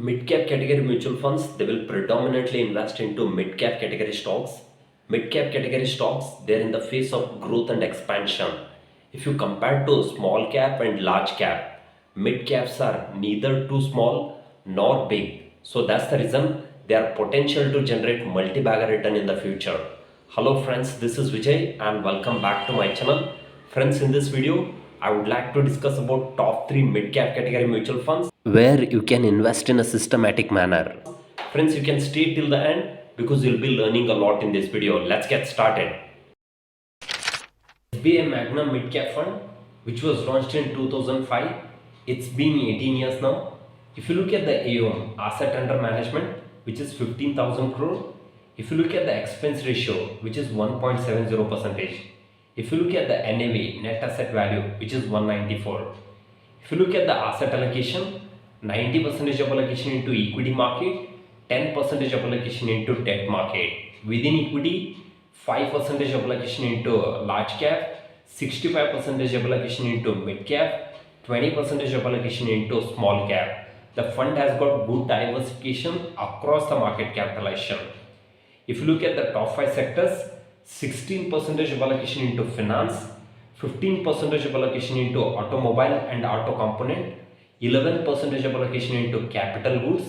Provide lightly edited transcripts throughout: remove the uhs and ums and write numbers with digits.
Mid-cap category mutual funds, they will predominantly invest into mid-cap category stocks. Mid-cap category stocks, they're in the phase of growth and expansion. If you compare to small cap and large cap, mid-caps are neither too small nor big. So that's the reason they are potential to generate multi-bagger return in the future. Hello friends, this is Vijay and welcome back to my channel. Friends, in this video, I would like to discuss about top 3 mid-cap category mutual funds where you can invest in a systematic manner. Friends, you can stay till the end because you'll be learning a lot in this video. Let's get started. SBA Magnum Mid Cap Fund, which was launched in 2005, it's been 18 years now. If you look at the AUM, asset under management, which is 15,000 crore. If you look at the expense ratio, which is 1.70%. If you look at the NAV, net asset value, which is 194. If you look at the asset allocation, 90% of allocation into equity market, 10% of allocation into debt market. Within equity, 5% of allocation into large cap, 65% of allocation into mid cap, 20% of allocation into small cap. The fund has got good diversification across the market capitalization. If you look at the top 5 sectors, 16% of allocation into finance, 15% of allocation into automobile and auto component, 11% of allocation into capital goods,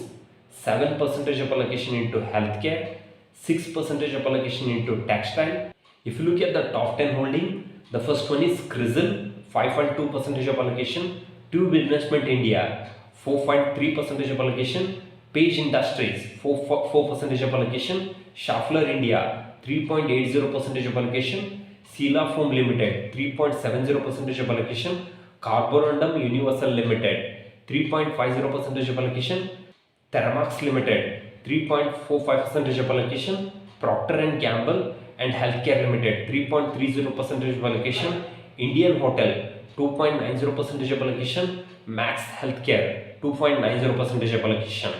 7% of allocation into healthcare, 6% of allocation into textile. If you look at the top 10 holding, the first one is Crizzle, 5.2% of allocation, Tube Investment India, 4.3% of allocation, Page Industries, 4% of allocation, Schaeffler India, 3.80% of allocation, Sila Foam Limited, 3.70% of allocation, Carborundum Universal Limited, 3.50% of allocation, Theramax Limited, 3.45% of allocation, Procter & Gamble and Healthcare Limited, 3.30% of allocation, Indian Hotel, 2.90% of allocation, Max Healthcare, 2.90% of allocation.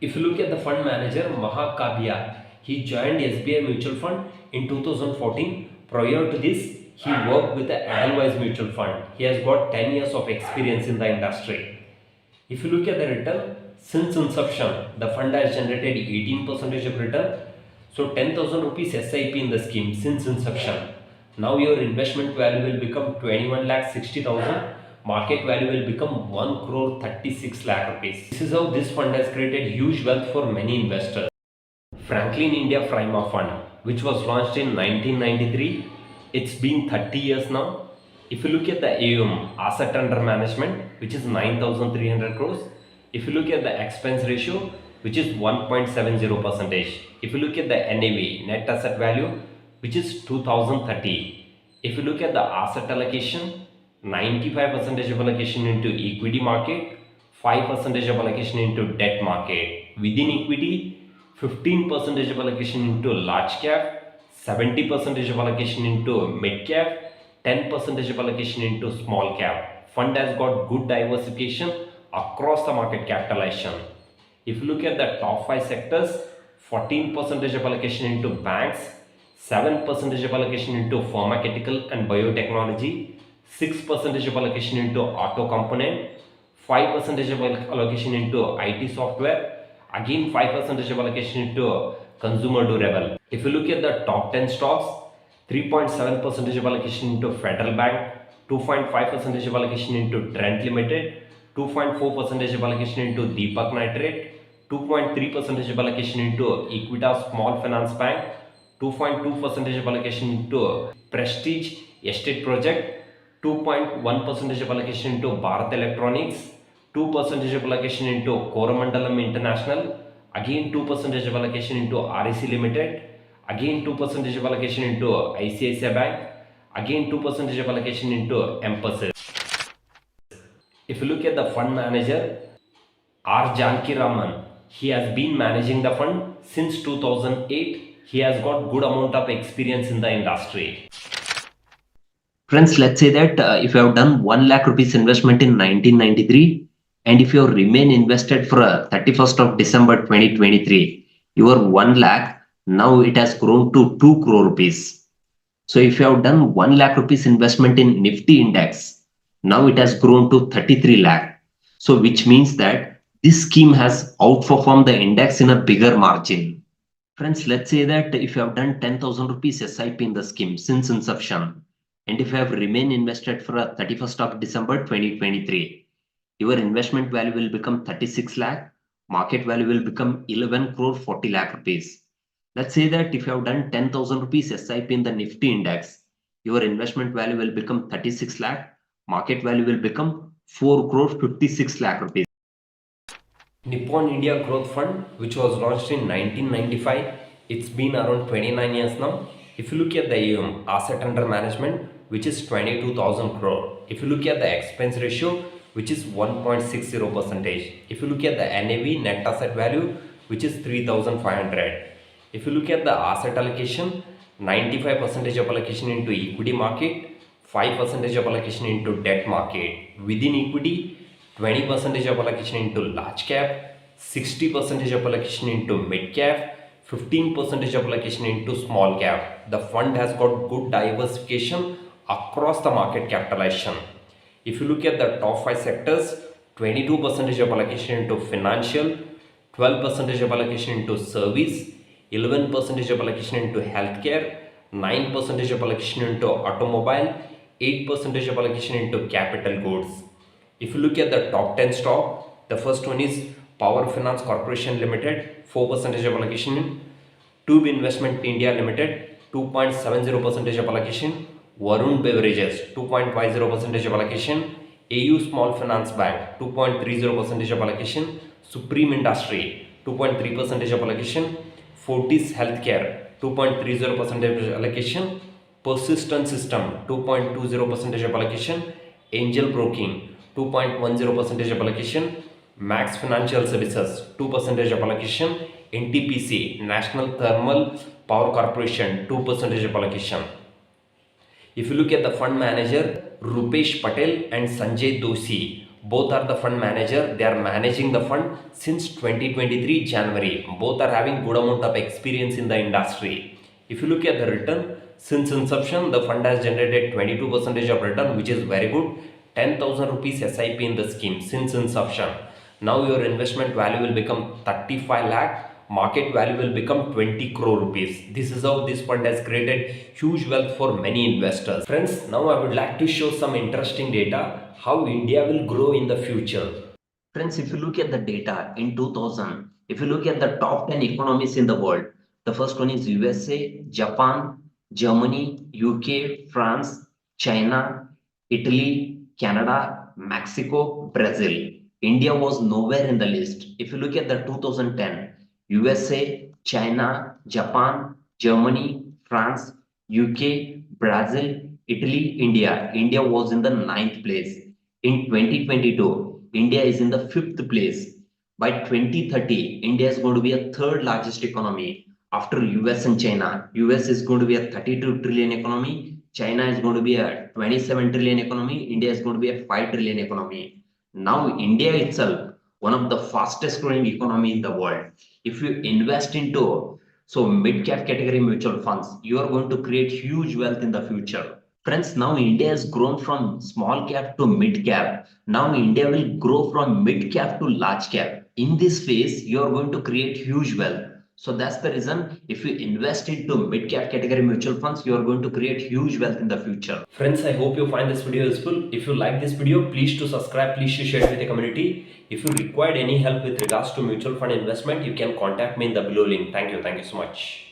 If you look at the fund manager, Mahakabya, he joined SBA Mutual Fund in 2014. Prior to this, he worked with the Edelweiss Mutual Fund. He has got 10 years of experience in the industry. If you look at the return, since inception, the fund has generated 18% of return. So 10,000 rupees SIP in the scheme since inception. Now your investment value will become 21,60,000. Market value will become 1 crore 36 lakh rupees. This is how this fund has created huge wealth for many investors. Franklin India Prima Fund, which was launched in 1993, it's been 30 years now. If you look at the AUM, asset under management, which is 9,300 crores. If you look at the expense ratio, which is 1.70%. If you look at the NAV, net asset value, which is 2030. If you look at the asset allocation, 95% of allocation into equity market, 5% of allocation into debt market. Within equity, 15% of allocation into large cap, 70% of allocation into mid cap, 10% of allocation into small cap. Fund has got good diversification across the market capitalization. If you look at the top 5 sectors, 14% of allocation into banks, 7% of allocation into pharmaceutical and biotechnology, 6% of allocation into auto component, 5% of allocation into IT software, again 5% of allocation into consumer durable. If you look at the top 10 stocks, 3.7% of allocation into Federal Bank, 2.5% of allocation into Trent Limited, 2.4% of allocation into Deepak Nitrate, 2.3% of allocation into Equitas Small Finance Bank, 2.2% of allocation into Prestige Estate Project, 2.1% of allocation into Bharat Electronics, 2% of allocation into Coromandalam International, again 2% of allocation into REC Limited, again 2% of allocation into ICICI Bank, again 2% of allocation into Emphasis. If you look at the fund manager, R. Janki Raman, he has been managing the fund since 2008. He has got good amount of experience in the industry. Friends, let's say that if you have done 1 lakh rupees investment in 1993 and if you remain invested for 31st of December 2023, your 1 lakh, now it has grown to 2 crore rupees. So if you have done 1 lakh rupees investment in Nifty index, now it has grown to 33 lakh. So which means that This scheme has outperformed the index in a bigger margin. Friends, let's say that if you have done 10,000 rupees SIP in the scheme since inception, and if you have remained invested for a 31st of December 2023, your investment value will become 36 lakh, market value will become 11 crore 40 lakh rupees. Let's say that if you have done 10,000 rupees SIP in the Nifty index, your investment value will become 36 lakh, market value will become 4 crore 56 lakh rupees. Nippon India Growth Fund, which was launched in 1995, it's been around 29 years now. If you look at the AUM, asset under management, which is 22,000 crore. If you look at the expense ratio, which is 1.60 percentage. If you look at the NAV, net asset value, which is 3,500. If you look at the asset allocation, 95% of allocation into equity market, 5% of allocation into debt market. Within equity, 20% of allocation into large cap, 60% of allocation into mid cap, 15% of allocation into small cap. The fund has got good diversification across the market capitalization. If you look at the top 5 sectors, 22% of allocation into financial, 12% of allocation into service, 11% of allocation into healthcare, 9% of allocation into automobile, 8% of allocation into capital goods. If you look at the top 10 stock, the first one is Power Finance Corporation Limited, 4% of allocation in Tube Investment India Limited, 2.70% of allocation, Varun Beverages, 2.50% of allocation, AU Small Finance Bank, 2.30% of allocation, Supreme Industry, 2.3% of allocation, Fortis Healthcare, 2.30% of allocation, Persistent System, 2.20% of allocation, Angel Broking, 2.10% of allocation, Max Financial Services, 2% of allocation, NTPC, National Thermal Power Corporation, 2% of allocation. If you look at the fund manager, Rupesh Patel and Sanjay Doshi, both are the fund manager. They are managing the fund since 2023 January. Both are having good amount of experience in the industry. If you look at the return, since inception, the fund has generated 22% of return, which is very good. 10,000 rupees SIP in the scheme since inception. Now your investment value will become 35 lakh, market value will become 20 crore rupees. This is how this fund has created huge wealth for many investors. Friends, now I would like to show some interesting data how India will grow in the future. Friends, if you look at the data in 2000, if you look at the top 10 economies in the world, the first one is USA, Japan, Germany, UK, France, China, Italy, Canada, Mexico, Brazil. India was nowhere in the list. If you look at the 2010, USA, China, Japan, Germany, France, UK, Brazil, Italy, India. India was in the ninth place. In 2022, India is in the fifth place. By 2030, India is going to be a third largest economy after US and China. US is going to be a 32 trillion economy. China is going to be a 27 trillion economy. India is going to be a 5 trillion economy. Now, India itself, one of the fastest growing economy in the world. If you invest into mid cap category mutual funds, you are going to create huge wealth in the future. Friends, now India has grown from small cap to mid cap. Now India will grow from mid cap to large cap. In this phase, you are going to create huge wealth. So that's the reason if you invest into mid cap category mutual funds, you are going to create huge wealth in the future. Friends, I hope you find this video useful. If you like this video, please to subscribe, please to share it with the community. If you required any help with regards to mutual fund investment, you can contact me in the below link. Thank you so much.